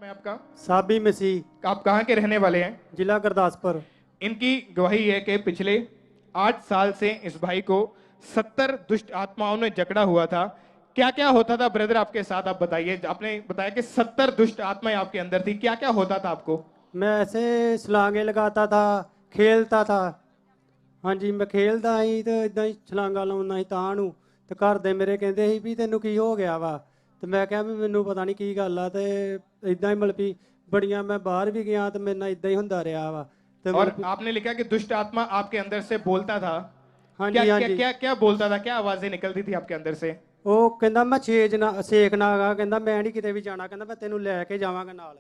है आपका? साबी मसीह। आप कहाँ के रहने वाले हैं? जिला गुरदासपुर। इनकी गवाही है कि पिछले 8 साल से इस भाई को 70 दुष्ट आत्माओं ने जकड़ा हुआ था। क्या क्या होता था ब्रदर आपके साथ, आप बताइए। आपने बताया कि 70 दुष्ट आत्माएं आपके अंदर थी, क्या क्या होता था आपको? मैं ऐसे छलांगे लगाता था, खेलता था। हाँ जी, मैं खेलदा ही तो इदां ही छलांगा ਲਾਉਂਦਾ ਸੀ ਤਾਂ ਨੂੰ ਤੇ ਘਰ ਦੇ ਮੇਰੇ ਕਹਿੰਦੇ ਸੀ ਵੀ ਤੈਨੂੰ ਕੀ ਹੋ ਗਿਆ ਵਾ ਤੇ ਮੈਂ ਕਿਹਾ ਵੀ ਮੈਨੂੰ ਪਤਾ ਨਹੀਂ ਕੀ ਗੱਲ ਆ ਤੇ ਇਦਾਂ ਹੀ ਮਤਲਬ ਵੀ ਬੜੀਆਂ ਮੈਂ ਬਾਹਰ ਵੀ ਗਿਆ ਤੇ ਮੇਰੇ ਨਾਲ ਇਦਾਂ ਹੀ ਹੁੰਦਾ ਰਿਹਾ ਵਾ ਤੇ और ਮਤਲਬ आपने लिखा कि दुष्ट आत्मा आपके अंदर से बोलता था। क्या ਹਾਂਜੀ क्या ਹਾਂਜੀ क्या क्या बोलता था, क्या आवाजें निकलती थी आपके अंदर से? ਉਹ ਕਹਿੰਦਾ ਮੈਂ ਸੇਖਣਾ ਗਾ, ਕਹਿੰਦਾ ਮੈਂ ਨਹੀਂ ਕਿਤੇ ਵੀ ਜਾਣਾ, ਕਹਿੰਦਾ ਮੈਂ ਤੈਨੂੰ ਲੈ ਕੇ ਜਾਵਾਂਗਾ ਨਾਲ।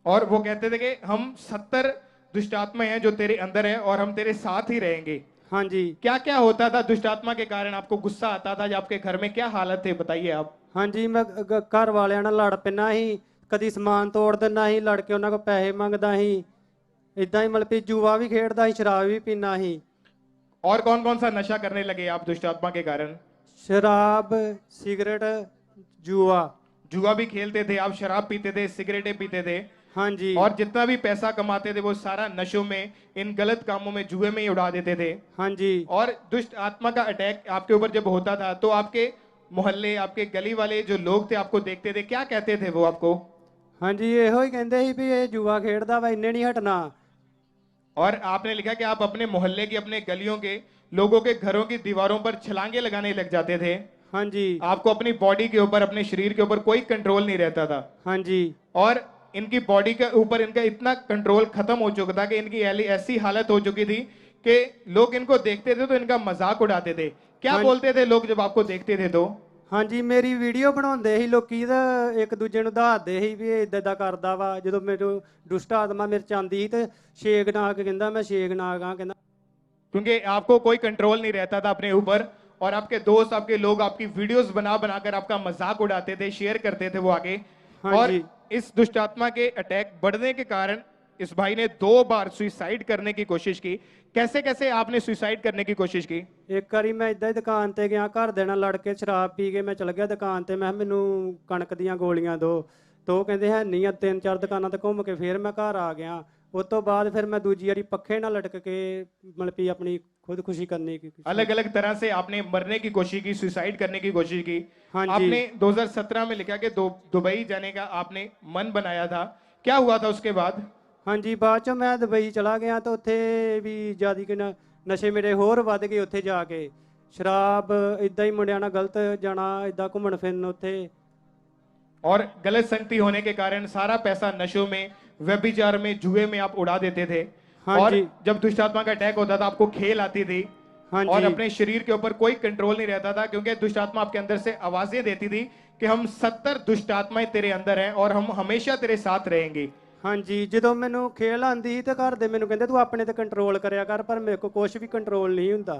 और वो कहते थे कि हम 70 दुष्ट आत्माएं हैं जो तेरे अंदर है और हम तेरे साथ ही रहेंगे। ਹਾਂਜੀ क्या क्या होता था दुष्ट आत्मा के कारण? आपको गुस्सा आता था या आपके घर में क्या हालत थे, बताइए आप। ਹਾਂਜੀ ਮੈਂ ਘਰ ਵਾਲਿਆਂ ਨਾਲ ਲੜ ਪੈਣਾ ਸੀ, ਕਦੀ ਸਮਾਨ ਤੋੜ ਦਿੰਦਾ ਸੀ, ਲੜ ਕੇ ਉਹਨਾਂ ਕੋਲ ਪੈਸੇ ਮੰਗਦਾ ਸੀ। ਇਦਾਂ ਹੀ ਮਤਲਬ ਵੀ ਜੂਆ ਵੀ ਖੇਡਦਾ ਸੀ, ਸ਼ਰਾਬ ਵੀ ਪੀਂਦਾ ਸੀ। और कौन कौन सा नशा करने लगे आप दुष्ट आत्मा के कारण? शराब, सिगरेट, जुआ। जुआ भी खेलते थे आप, शराब पीते थे, सिगरेटें पीते थे, हाँ जी। और जितना भी पैसा कमाते थे वो सारा नशों में, इन गलत कामों में, जुए में ही उड़ा देते थे। हाँ जी। और दुष्ट आत्मा का अटैक आपके ऊपर जब होता था तो आपके मोहल्ले, आपके गली वाले जो लोग थे आपको देखते थे, क्या कहते थे वो आपको? हाँ जी, ਇਹੋ ਹੀ ਕਹਿੰਦੇ ਸੀ ਵੀ ਇਹ ਜੂਆ ਖੇਡਦਾ ਵਾ, ਇੰਨੇ ਨਹੀਂ ਹਟਣਾ। और आपने लिखा कि आप अपने मोहल्ले की, अपने गलियों के लोगों के घरों की दीवारों पर छलांगे लगाने लग जाते थे। हाँ जी। आपको अपनी बॉडी के ऊपर, अपने शरीर के ऊपर कोई कंट्रोल नहीं रहता था। हाँ जी। और इनकी बॉडी के ऊपर इनका इतना कंट्रोल खत्म हो चुका था कि इनकी ऐसी हालत हो चुकी थी कि लोग इनको देखते थे तो इनका मजाक उड़ाते थे। क्या हाँ बोलते थे लोग जब आपको देखते थे तो? हाँ जी, मेरी ਵੀਡੀਓ ਬਣਾਉਂਦੇ ਸੀ ਲੋਕੀ ਤੇ ਇੱਕ ਦੂਜੇ ਨੂੰ ਦੱਸਦੇ ਸੀ ਵੀ ਇਹ ਇਦਾਂ ਇਦਾਂ ਕਰਦਾ ਵਾ। ਜਦੋਂ ਮੈਨੂੰ ਦੁਸ਼ਟ ਆਤਮਾ ਮੇਰੇ ਚ ਆਉਂਦੀ ਸੀ ਤੇ ਸ਼ੇਖਨਾਗ ਕਹਿੰਦਾ ਮੈਂ ਸ਼ੇਖਨਾਗ ਆ, ਕਹਿੰਦਾ। क्योंकि आपको कोई कंट्रोल नहीं रहता था अपने ऊपर, और आपके दोस्त, आपके लोग आपकी वीडियोस बना बनाकर आपका मजाक उड़ाते थे, शेयर करते थे वो आगे। हाँ और जी। इस दुष्ट आत्मा के अटैक बढ़ने के कारण इस भाई ने 2 बार सुसाइड करने की कोशिश की। कैसे कैसे आपने सुसाइड करने की कोशिश की? ਇੱਕ ਵਾਰੀ ਮੈਂ ਇਦਾਂ ਹੀ ਦੁਕਾਨ ਤੇ ਗਿਆ, ਘਰ ਦੇ ਨਾਲ ਲੜ ਕੇ ਸ਼ਰਾਬ ਪੀ ਕੇ ਮੈਂ ਚਲ ਗਿਆ ਦੁਕਾਨ ਤੇ। ਮੈਂ ਕਿਹਾ ਮੈਨੂੰ ਕਣਕ ਦੀਆਂ ਗੋਲੀਆਂ ਦਿਓ, ਤਾਂ ਉਹ ਕਹਿੰਦੇ ਹੈ ਨਹੀਂ ਆ। 3-4 ਦੁਕਾਨਾਂ ਤੇ ਘੁੰਮ ਕੇ ਫਿਰ ਮੈਂ ਘਰ ਆ ਗਿਆ। ਉਸ ਤੋਂ ਬਾਅਦ ਫਿਰ मैं दूजी वारी पखे ना लटक के मतलब कि अपनी खुदकुशी करने की। अलग अलग तरह से आपने मरने की कोशिश की, सुसाइड करने की कोशिश की। हाँ जी। आपने 2017 में लिखा कि दुबई जाने का आपने मन बनाया था। क्या हुआ था उसके बाद? हाँ जी, बाद चो मैं दुबई चला गया तो उत्थे भी ज़्यादा कि नशे मेरे होर वध गए। उत्थे जाके शराब इदां ही मुंडियां नाल गलत जाना, इदां घूमन फिरन उत्थे। और गलत संगति होने के कारण सारा पैसा नशों में, व्यभिचार में, जुए में आप उड़ा देते थे। हाँ और जी। जब दुष्ट आत्मा का अटैक होता था आपको खेल आती थी। हाँ और जी। अपने शरीर के ऊपर कोई कंट्रोल नहीं रहता था, क्योंकि दुष्ट आत्मा आपके अंदर से आवाजें देती थी कि हम 70 दुष्ट आत्माएं तेरे अंदर हैं और हम हमेशा तेरे साथ रहेंगे। हाँ जी, ਜਦੋਂ ਮੈਨੂੰ ਖੇਲ ਆਂਦੀ ਤੇ ਘਰ ਦੇ ਮੈਨੂੰ ਕਹਿੰਦੇ ਤੂੰ ਆਪਣੇ ਤੇ ਕੰਟਰੋਲ ਕਰਿਆ ਕਰ, ਪਰ ਮੇਰੇ ਕੋ ਕੁਝ ਵੀ ਕੰਟਰੋਲ ਨਹੀਂ ਹੁੰਦਾ।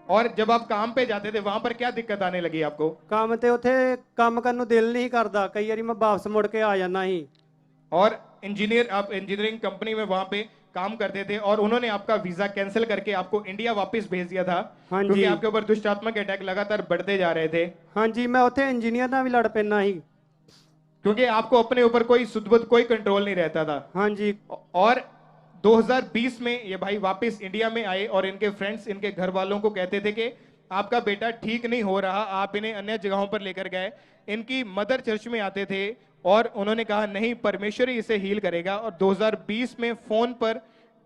और जब आप काम पे जाते थे वहां पर क्या दिक्कत आने लगी आपको? ਕੰਮ ਤੇ ਉੱਥੇ ਕੰਮ ਕਰਨ ਨੂੰ ਦਿਲ ਨਹੀਂ ਕਰਦਾ, ਕਈ ਵਾਰੀ ਮੈਂ ਵਾਪਸ ਮੁੜ ਕੇ ਆ ਜਾਂਦਾ ਸੀ। और इंजीनियर, आप इंजीनियरिंग कंपनी में वहां पे काम करते थे और उन्होंने आपका वीजा कैंसिल करके आपको इंडिया वापस भेज दिया था। हाँ क्योंकि जी। आपके ऊपर दुष्ट आत्मा के अटैक लगातार बढ़ते जा रहे थे। हाँ जी, मैं ਉੱਥੇ इंजीनियर ਨਾਲ ਵੀ ਲੜ ਪੈਣਾ ਸੀ। क्योंकि आपको अपने ऊपर कोई सुध-बुध, कोई कंट्रोल नहीं रहता था। हाँ जी। और 2020 में ये भाई वापस इंडिया में आए और इनके फ्रेंड्स, इनके घर वालों को कहते थे कि आपका बेटा ठीक नहीं हो रहा, आप इन्हें अन्य जगहों पर लेकर गए। इनकी मदर चर्च में आते थे और उन्होंने कहा नहीं, परमेश्वर ही इसे हील करेगा। और 2020 में फोन पर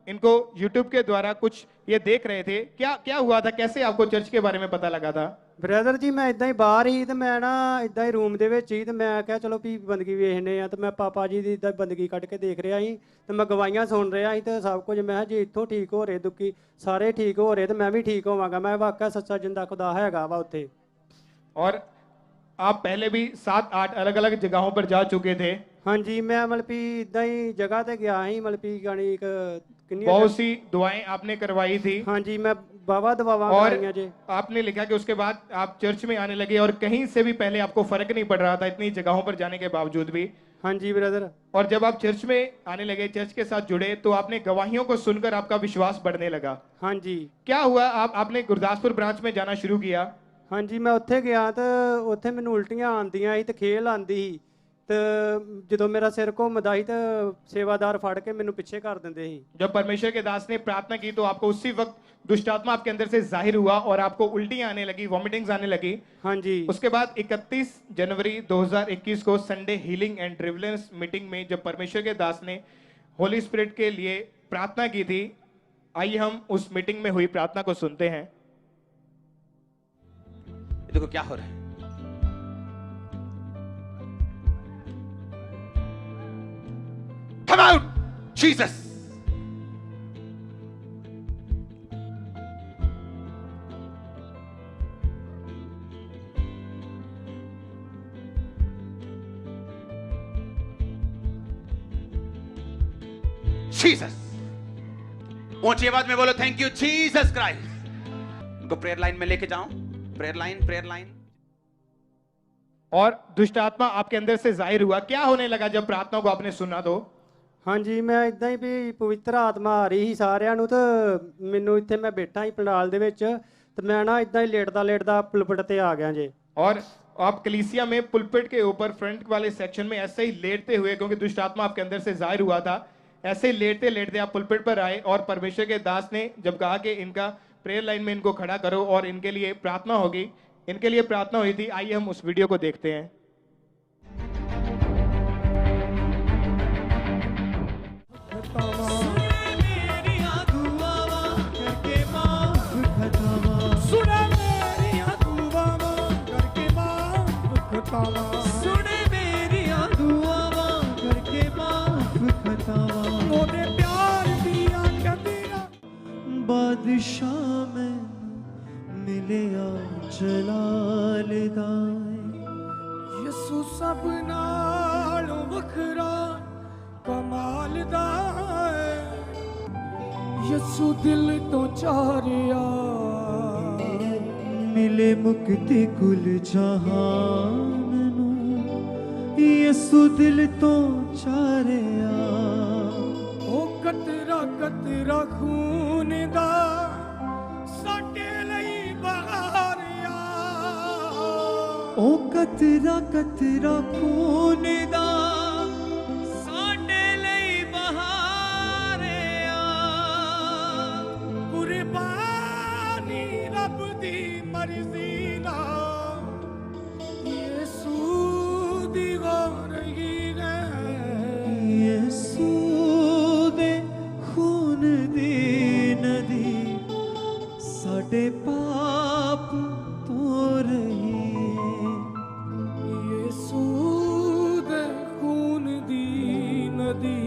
इनको यूट्यूब के द्वारा कुछ ये देख रहे थे। क्या क्या हुआ था, कैसे आपको चर्च के बारे में पता लगा था? ਬ੍ਰਦਰ ਜੀ, ਮੈਂ ਇਦਾਂ ਹੀ ਬਾਹਰ ਹੀ ਤੇ ਮੈਂ ਨਾ ਇਦਾਂ ਹੀ ਰੂਮ ਦੇ ਵਿੱਚ ਹੀ ਤੇ ਮੈਂ ਕਿਹਾ ਚਲੋ ਵੀ ਬੰਦਗੀ ਵੇਖਨੇ ਆ। ਤੇ ਮੈਂ ਪਾਪਾ ਜੀ ਦੀ ਇਦਾਂ ਬੰਦਗੀ ਕੱਢ ਕੇ ਦੇਖ ਰਿਹਾ ਸੀ ਤੇ ਮੈਂ ਗਵਾਹੀਆਂ ਸੁਣ ਰਿਹਾ ਸੀ ਤੇ ਸਭ ਕੁਝ। ਮੈਂ ਕਿਹਾ ਜੇ ਇੱਥੋਂ ਠੀਕ ਹੋ ਰਹੇ ਦੁੱਖੀ ਸਾਰੇ ਠੀਕ ਹੋ ਰਹੇ ਤੇ ਮੈਂ ਵੀ ਠੀਕ ਹੋਵਾਂਗਾ। ਮੈਂ ਵਾਕਿਆ ਸੱਚਾ ਜਿੰਦਾ ਖੁਦਾ ਹੈਗਾ ਵਾ ਉੱਥੇ। और आप पहले भी 7-8 अलग अलग जगहों पर जा चुके थे। हाँ जी, मैं मतलब भी इदां ही जगह ते गया ही, मतलब भी गानी एक बहुत सी दुआएं आपने करवाई थी। हाँ जी, मैं बाबा दवावां और कराइयां जी। आपने लिखा कि उसके बाद आप चर्च में आने लगे और कहीं से भी पहले आपको फर्क नहीं पड़ रहा था, इतनी जगहों पर जाने के बावजूद भी। हाँ जी ब्रदर। और जब आप चर्च में आने लगे, चर्च के साथ जुड़े, तो आपने गवाहियों को सुनकर आपका विश्वास बढ़ने लगा। हाँ जी। क्या हुआ, आपने गुरदासपुर ब्रांच में जाना शुरू किया। हाँ जी, मैं उत्थे गया तो उत्थे मैनू उल्टियां आंदियां ही ते खेल आंदी ही ਤੇ ਜਦੋਂ ਮੇਰਾ ਸਿਰ ਘੁੰਮਦਾ ਸੀ ਤੇ ਸੇਵਾਦਾਰ ਫੜ ਕੇ ਮੈਨੂੰ ਪਿੱਛੇ ਕਰ ਦਿੰਦੇ ਸੀ। जब परमेश्वर के दास ने प्रार्थना की तो आपको उसी वक्त दुष्ट आत्मा आपके अंदर से जाहिर हुआ और आपको उल्टियां आने लगी, वॉमिटिंग्स आने लगी। ਹਾਂਜੀ उसके बाद 31 जनवरी 2021 को Sunday healing and deliverance meeting में जब परमेश्वर के दास ने होली स्पिरिट के लिए प्रार्थना की थी, आइए हम उस मीटिंग में हुई प्रार्थना को सुनते हैं। देखो क्या हो रहा है। Come out, Jesus. जीसस, ऊंची आवाज में बोलो, थैंक यू जीसस क्राइस्ट। उनको प्रेयर लाइन में लेके जाओ, प्रेयर लाइन। और दुष्ट आत्मा आपके अंदर से जाहिर हुआ, क्या होने लगा जब प्रार्थना को आपने सुना तो? ਹਾਂਜੀ ਮੈਂ ਇਦਾਂ ਹੀ ਵੀ ਪਵਿੱਤਰ ਆਤਮਾ ਆ ਰਹੀ ਸੀ ਸਾਰਿਆਂ ਨੂੰ ਤੇ ਮੈਨੂੰ ਇੱਥੇ ਮੈਂ ਬੈਠਾ ਹੀ ਪੰਡਾਲ ਦੇ ਵਿੱਚ ਤੇ ਮੈਂ ਨਾ ਇਦਾਂ ਹੀ ਲੇਟਦਾ ਪੁਲਪਿਟ ਤੇ ਆ ਗਿਆ ਜੇ। और आप कलीसिया में पुलपिट के ऊपर फ्रंट वाले सेक्शन में ऐसे ही लेटते हुए, क्योंकि दुष्ट आत्मा आपके अंदर से जाहिर हुआ था, ऐसे ही लेटते लेटते आप पुलपिट पर आए और परमेश्वर के दास ने जब कहा कि इनका प्रेयर लाइन में इनको खड़ा करो और इनके लिए प्रार्थना होगी, इनके लिए प्रार्थना हुई थी। आइए हम उस वीडियो को देखते हैं। सुने मेरियां दुआवां करके माफ खतावां ओदे प्यार दियां कंदियां बादशाह मैनू मिलिया जलाल दा यसू सब नालों वखरा कमाल दा यसू दिल तो चारिया मिले मुक्ति कुल जहान नू यसू दिल तो चारिया ओ कतरा कतरा खून दा साडे लई बहारिया ओ कतरा कतरा खून दा साडे लई बहारिया कुर्बानी रब दी मर्जी ना यसू दी गौरगी है यसू दे खून दी नदी साडे पाप तो रही यसू दे खून दी नदी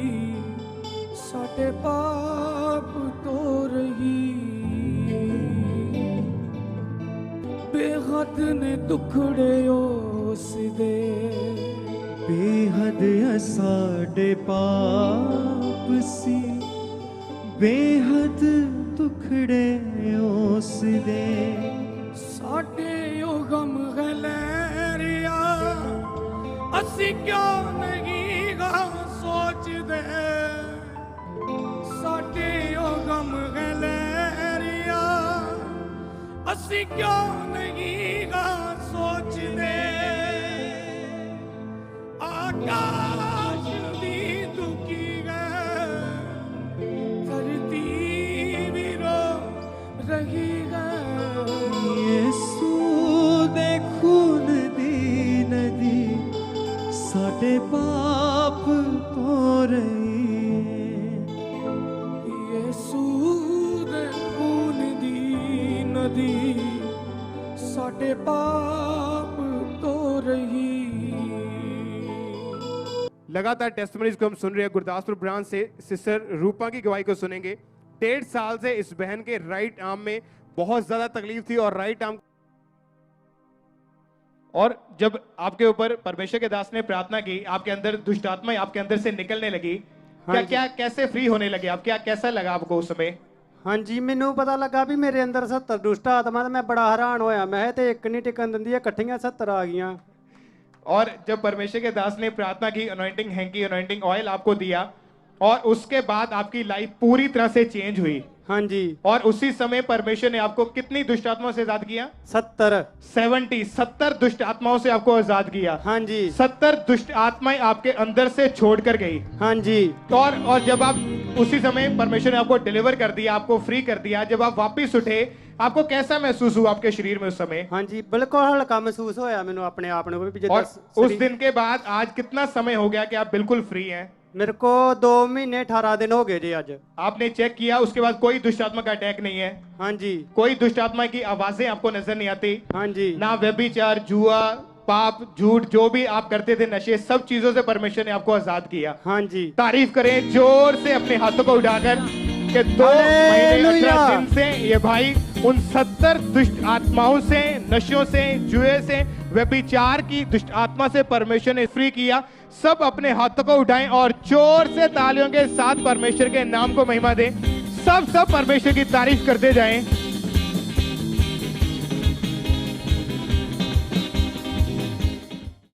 साडे पाप तो रही बेहद ने दुखड़े उस दे बेहद साडे पाप सी बेहद दुखड़े उस दे साडे ओ गम गलैरिया असी क्यों नहीं गा सोचदे साडे ओ गम गलैरिया असी क्यों नहीं गा सोचदे आकाश दी दुखी है धरती भी रो रही है यसू दे खून दी नदी साडे पाप तो रही यसू दे खून दी नदी साडे पाप तो रही। लगातार टेस्टिमनीज को हम सुन रहे हैं। गुरदासपुर ब्रांच से सिस्टर रूपा की गवाही को सुनेंगे। 1.5 साल से इस बहन के राइट आर्म में बहुत ज्यादा तकलीफ थी और राइट आर्म, और जब आपके ऊपर परमेश्वर के दास ने प्रार्थना की, आपके अंदर दुष्ट आत्मा आपके अंदर से निकलने लगी। हाँ जी। क्या कैसे फ्री होने लगे आप? क्या कैसा लगा आपको उस समय? ਹਾਂਜੀ ਮੈਨੂੰ ਪਤਾ ਲੱਗਾ ਵੀ ਮੇਰੇ ਅੰਦਰ 70 ਦੁਸ਼ਟ ਆਤਮਾ ਤੇ ਮੈਂ ਬੜਾ ਹੈਰਾਨ ਹੋਇਆ। ਮੈਂ ਤੇ ਇੱਕ ਨਹੀਂ ਟਿਕਣ ਦਿੰਦੀ, ਇਕੱਠੀਆਂ 70 ਆ ਗਈਆਂ। और जब परमेश्वर के दास ने प्रार्थना की, अनॉइंटिंग हैंकी अनॉइंटिंग ऑयल आपको दिया और उसके बाद आपकी लाइफ पूरी तरह से चेंज हुई। हाँ जी। और उसी समय परमेश्वर ने आपको कितनी दुष्ट आत्माओं से आजाद किया? 70 दुष्ट आत्माओं से आपको आजाद किया। हाँ जी। 70 दुष्ट आत्माएं आपके अंदर से छोड़ कर गई। हाँ जी। और जब आप उसी समय परमेश्वर ने आपको डिलीवर कर दिया, आपको फ्री कर दिया, जब आप वापस उठे, आपको कैसा महसूस हुआ आपके शरीर में उस समय? हाँ जी, बिल्कुल हल्का महसूस होया मैंने अपने आप को भी। और उस दिन के बाद आज कितना समय हो गया कि आप बिल्कुल फ्री हैं? मेरे को 2 महीने 18 दिन हो गए जी आज। आपने चेक किया, उसके बाद कोई दुष्ट आत्मा का अटैक नहीं है? हाँ जी। कोई दुष्ट आत्मा की आवाजें आपको नजर नहीं आती? हाँ जी। ना व्यभिचार, जुआ, पाप, झूठ, जो भी आप करते थे, नशे, सब चीजों से परमेश्वर ने आपको आजाद किया। हाँ जी। तारीफ करें जोर से अपने हाथों को उठाकर कि 2 महीने 18 दिन से ये भाई उन 70 दुष्ट आत्माओं से, नशों से, जुए से, व्यभिचार की दुष्ट आत्मा से परमेश्वर ने फ्री किया। सब अपने हाथों को उठाएं और जोर से तालियों के साथ परमेश्वर के नाम को महिमा दें। सब परमेश्वर की तारीफ करते जाएं।